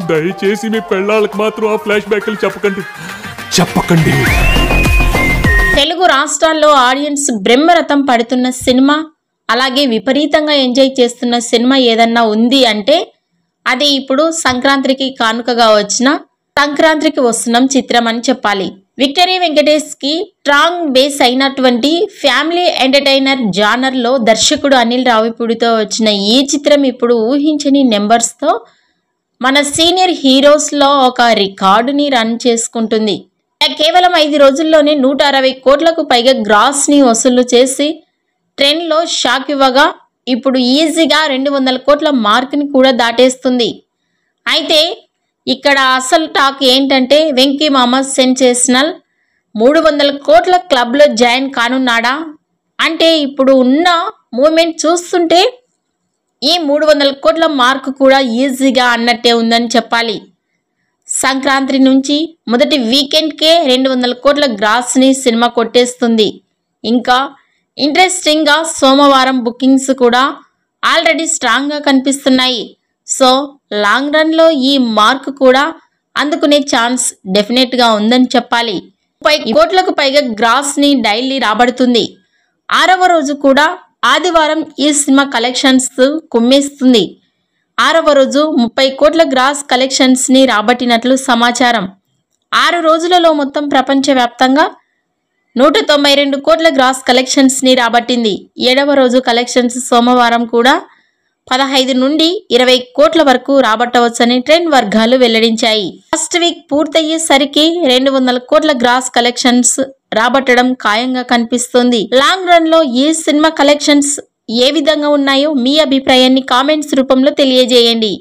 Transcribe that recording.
దయచేసి మీ పెళ్ళాలకు మాత్రం ఆ ఫ్లాష్ బ్యాక్లు చెప్పకండి. తెలుగు రాష్ట్రాల్లో ఆడియన్స్ బ్రహ్మరథం పడుతున్న సినిమా, అలాగే విపరీతంగా ఎంజాయ్ చేస్తున్న సినిమా ఏదన్నా ఉంది అంటే అది ఇప్పుడు సంక్రాంతికి కానుకగా వచ్చిన సంక్రాంతికి వస్తున్నాం చిత్రం అని చెప్పాలి. విక్టరీ వెంకటేష్ కి స్ట్రాంగ్ బేస్ అయినటువంటి ఫ్యామిలీ ఎంటర్టైనర్ జానర్ లో దర్శకుడు అనిల్ రావిపూడితో వచ్చిన ఈ చిత్రం ఇప్పుడు ఊహించని నెంబర్స్ తో మన సీనియర్ హీరోస్ లో ఒక రికార్డుని రన్ చేసుకుంటుంది. కేవలం 5 రోజుల్లోనే 160 కోట్లకు పైగా గ్రాస్ ని వసూలు చేసి ట్రెండ్ లో షాక్ ఇవ్వగా ఇప్పుడు ఈజీగా 200 కోట్ల మార్క్ ని కూడా దాటేస్తుంది. అయితే ఇక్కడ అసలు టాక్ ఏంటంటే వెంకీ మామ సెన్సేషనల్ 300 కోట్ల క్లబ్ లో జాయిన్ కానున్నాడా అంటే ఇప్పుడు ఉన్న మూమెంట్ చూస్తుంటే ఈ 300 కోట్ల మార్క్ కూడా ఈజీగా అన్నట్టే ఉందని చెప్పాలి. సంక్రాంతి నుంచి మొదటి వీకెండ్కే 200 కోట్ల గ్రాస్ ని సినిమా కొట్టేస్తుంది. ఇంకా ఇంట్రెస్టింగ్ గా సోమవారం బుకింగ్స్ కూడా ఆల్రెడీ స్ట్రాంగ్ గా కనిపిస్తున్నాయి. సో లాంగ్ రన్ లో ఈ మార్క్ కూడా అందుకునే ఛాన్స్ డెఫినెట్ గా ఉందని చెప్పాలి. 30 కోట్లకు పైగా గ్రాస్ ని డైలీ రాబడుతుంది. 6వ రోజు కూడా ఆదివారం ఈ సినిమా కలెక్షన్స్ కుమ్మేస్తుంది. 6వ రోజు 30 కోట్ల గ్రాస్ కలెక్షన్స్ ని రాబట్టినట్లు సమాచారం. 6 రోజులలో మొత్తం ప్రపంచవ్యాప్తంగా 192 కోట్ల గ్రాస్ కలెక్షన్స్ ని రాబట్టింది. 7వ రోజు కలెక్షన్స్ సోమవారం కూడా 15 నుండి 20 కోట్ల వరకు రాబట్టవచ్చని ట్రెండ్ వర్గాలు వెల్లడించాయి. ఫస్ట్ వీక్ పూర్తయ్యేసరికి 200 కోట్ల గ్రాస్ కలెక్షన్స్ రాబట్టడం ఖాయంగా కనిపిస్తుంది. లాంగ్ రన్ లో ఈ సినిమా కలెక్షన్స్ ఏ విధంగా ఉన్నాయో మీ అభిప్రాయాన్ని కామెంట్స్ రూపంలో తెలియజేయండి.